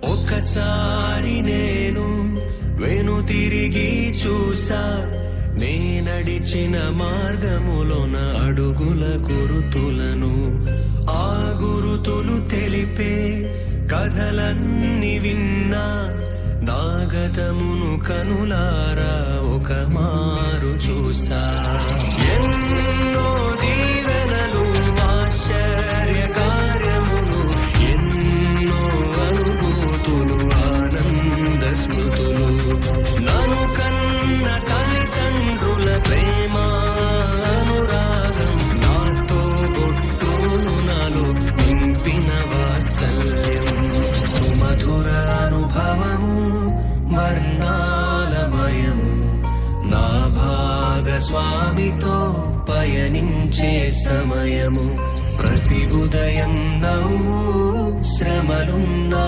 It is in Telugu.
ఒకసారి నేను వెనుతిరిగి చూసా, నే నడిచిన మార్గములోన అడుగుల గురుతులను. ఆ గురుతులు తెలిపే కథలన్నీ విన్నా, నా గతమును కనులారా ఒక మారు చూసా. ఎన్నో దీవెనలు, ఆశ్చర్య కార్యములు, ఎన్నో అనుభూతులు, ఆనంద స్మృతులు, నన్ను కన్న తల్లిదండ్రుల ప్రేమ అనురాగం, నాతో బొట్టును నాలో నింపిన వాత్సల్యం, సుమధుర అనుభవము వర్ణాలమయము, నా భాగస్వామితో పయనించే సమయము. ప్రతి ఉదయం నవ్వు శ్రమలున్నా